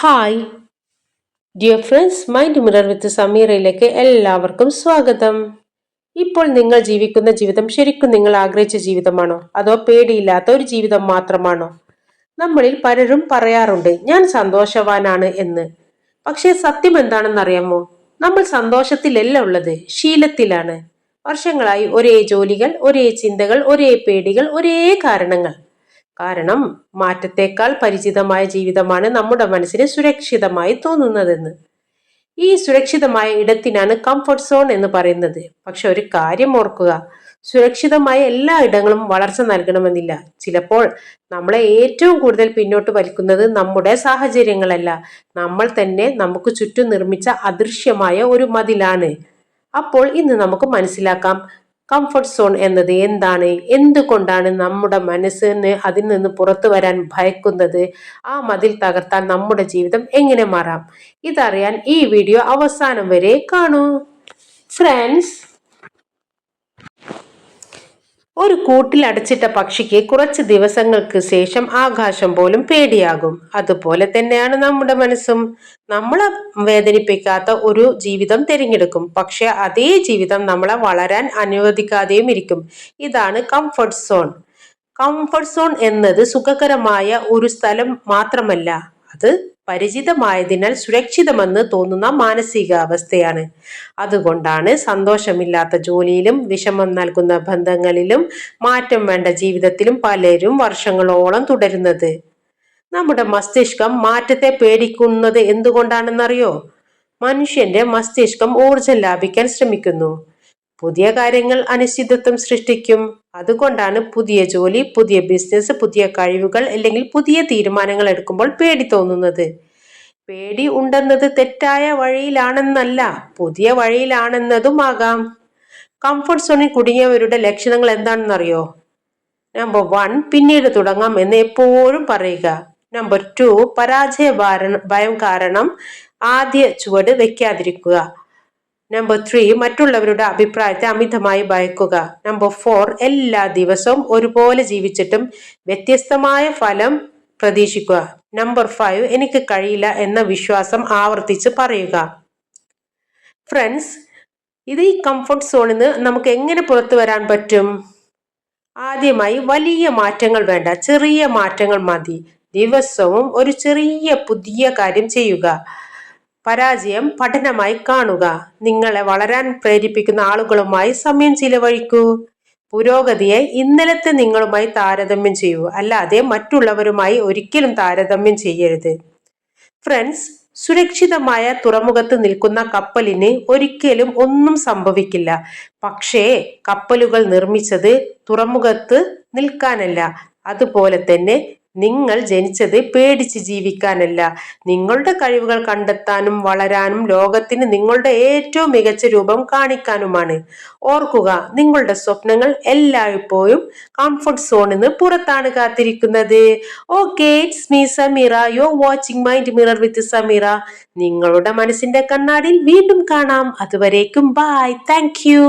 Hi dear friends, mind mirror with സമീറയിലേക്ക് എല്ലാവർക്കും സ്വാഗതം. ഇപ്പോൾ നിങ്ങൾ ജീവിക്കുന്ന ജീവിതം ശരിക്കും നിങ്ങൾ ആഗ്രഹിച്ച ജീവിതമാണോ, അതോ പേടിയില്ലാത്ത ഒരു ജീവിതം മാത്രമാണോ? നമ്മളിൽ പലരും പറയാറുണ്ട് ഞാൻ സന്തോഷവാനാണ് എന്ന്. പക്ഷേ സത്യം എന്താണെന്ന് അറിയാമോ? നമ്മൾ സന്തോഷത്തിലല്ല ഉള്ളത്, ശീലത്തിലാണ്. വർഷങ്ങളായി ഒരേ ജോലികൾ, ഒരേ ചിന്തകൾ, ഒരേ പേടികൾ, ഒരേ കാരണങ്ങൾ. കാരണം മാറ്റത്തേക്കാൾ പരിചിതമായ ജീവിതമാണ് നമ്മുടെ മനസ്സിന് സുരക്ഷിതമായി തോന്നുന്നതെന്ന്. ഈ സുരക്ഷിതമായ ഇടത്തിനാണ് കംഫർട്ട് സോൺ എന്ന് പറയുന്നത്. പക്ഷെ ഒരു കാര്യം ഓർക്കുക, സുരക്ഷിതമായ എല്ലാ ഇടങ്ങളും വളർച്ച നൽകണമെന്നില്ല. ചിലപ്പോൾ നമ്മളെ ഏറ്റവും കൂടുതൽ പിന്നോട്ട് വലിക്കുന്നത് നമ്മുടെ സാഹചര്യങ്ങളല്ല, നമ്മൾ തന്നെ നമുക്ക് ചുറ്റും നിർമ്മിച്ച അദൃശ്യമായ ഒരു മതിലാണ്. അപ്പോൾ ഇന്ന് നമുക്ക് മനസ്സിലാക്കാം കംഫർട്ട് സോൺ എന്നത് എന്താണ്, എന്തുകൊണ്ടാണ് നമ്മുടെ മനസ്സിന് അതിൽ നിന്ന് പുറത്തു വരാൻ ഭയക്കുന്നത്, ആ മതിൽ തകർത്താൽ നമ്മുടെ ജീവിതം എങ്ങനെ മാറാം. ഇതറിയാൻ ഈ വീഡിയോ അവസാനം വരെ കാണൂ. ഫ്രണ്ട്സ്, ഒരു കൂട്ടിൽ അടച്ചിട്ട പക്ഷിക്ക് കുറച്ച് ദിവസങ്ങൾക്ക് ശേഷം ആകാശം പോലും പേടിയാകും. അതുപോലെ തന്നെയാണ് നമ്മുടെ മനസ്സും. നമ്മളെ വേദനിപ്പിക്കാത്ത ഒരു ജീവിതം തിരഞ്ഞെടുക്കും, പക്ഷെ അതേ ജീവിതം നമ്മളെ വളരാൻ അനുവദിക്കാതെയും ഇരിക്കും. ഇതാണ് കംഫർട്ട് സോൺ. കംഫർട്ട് സോൺ എന്നത് സുഖകരമായ ഒരു സ്ഥലം മാത്രമല്ല, അത് പരിചിതമായതിനാൽ സുരക്ഷിതമെന്ന് തോന്നുന്ന മാനസികാവസ്ഥയാണ്. അതുകൊണ്ടാണ് സന്തോഷമില്ലാത്ത ജോലിയിലും വിഷമം നൽകുന്ന ബന്ധങ്ങളിലും മാറ്റം വേണ്ട ജീവിതത്തിലും പലരും വർഷങ്ങളോളം തുടരുന്നത്. നമ്മുടെ മസ്തിഷ്കം മാറ്റത്തെ പേടിക്കുന്നത് എന്തുകൊണ്ടാണെന്നറിയോ? മനുഷ്യന്റെ മസ്തിഷ്കം ഊർജം ലാഭിക്കാൻ ശ്രമിക്കുന്നു. പുതിയ കാര്യങ്ങൾ അനിശ്ചിതത്വം സൃഷ്ടിക്കും. അതുകൊണ്ടാണ് പുതിയ ജോലി, പുതിയ ബിസിനസ്, പുതിയ കഴിവുകൾ അല്ലെങ്കിൽ പുതിയ തീരുമാനങ്ങൾ എടുക്കുമ്പോൾ പേടി തോന്നുന്നത്. പേടി ഉണ്ടെന്നത് തെറ്റായ വഴിയിലാണെന്നല്ല, പുതിയ വഴിയിലാണെന്നതുമാകാം. കംഫർട്ട് സോണിൽ കുടുങ്ങിയവരുടെ ലക്ഷണങ്ങൾ എന്താണെന്നറിയോ? നമ്പർ 1, പിന്നീട് തുടങ്ങാം എന്ന് എപ്പോഴും പറയുക. നമ്പർ 2, പരാജയ ഭയം കാരണം ആദ്യ ചുവട് വെക്കാതിരിക്കുക. നമ്പർ 3, മറ്റുള്ളവരുടെ അഭിപ്രായത്തെ അമിതമായി ഭയക്കുക. നമ്പർ 4, എല്ലാ ദിവസവും ഒരുപോലെ ജീവിച്ചിട്ടും വ്യത്യസ്തമായ ഫലം പ്രതീക്ഷിക്കുക. നമ്പർ 5, എനിക്ക് കഴിയില്ല എന്ന വിശ്വാസം ആവർത്തിച്ച് പറയുക. ഫ്രണ്ട്സ്, ഈ കംഫർട്ട് സോണിൽ നിന്ന് നമുക്ക് എങ്ങനെ പുറത്തു വരാൻ പറ്റും? ആദ്യമായി വലിയ മാറ്റങ്ങൾ വേണ്ട, ചെറിയ മാറ്റങ്ങൾ മതി. ദിവസവും ഒരു ചെറിയ പുതിയ കാര്യം ചെയ്യുക. പരാജയം പഠനമായി കാണുക. നിങ്ങളെ വളരാൻ പ്രേരിപ്പിക്കുന്ന ആളുകളുമായി സമയം ചിലവഴിക്കൂ. പുരോഗതിയെ ഇന്നലത്തെ നിങ്ങളുമായി താരതമ്യം ചെയ്യൂ, അല്ലാതെ മറ്റുള്ളവരുമായി ഒരിക്കലും താരതമ്യം ചെയ്യരുത്. ഫ്രണ്ട്സ്, സുരക്ഷിതമായ തുറമുഖത്ത് നിൽക്കുന്ന കപ്പലിന് ഒരിക്കലും ഒന്നും സംഭവിക്കില്ല. പക്ഷേ കപ്പലുകൾ നിർമ്മിച്ചത് തുറമുഖത്ത് നിൽക്കാനല്ല. അതുപോലെ തന്നെ നിങ്ങൾ ജനിച്ചത് പേടിച്ച് ജീവിക്കാനല്ല, നിങ്ങളുടെ കഴിവുകൾ കണ്ടെത്താനും വളരാനും ലോകത്തിന് നിങ്ങളുടെ ഏറ്റവും മികച്ച രൂപം കാണിക്കാനുമാണ്. ഓർക്കുക, നിങ്ങളുടെ സ്വപ്നങ്ങൾ എല്ലായ്പ്പോഴും കംഫർട്ട് സോണിൽ നിന്ന് പുറത്താണ് കാത്തിരിക്കുന്നത്. Okay, it's me Sameera. You are watching mind mirror വിത്ത് സമീറ. നിങ്ങളുടെ മനസ്സിന്റെ കണ്ണാടിയിൽ വീണ്ടും കാണാം. അതുവരേക്കും ബൈ. Thank you.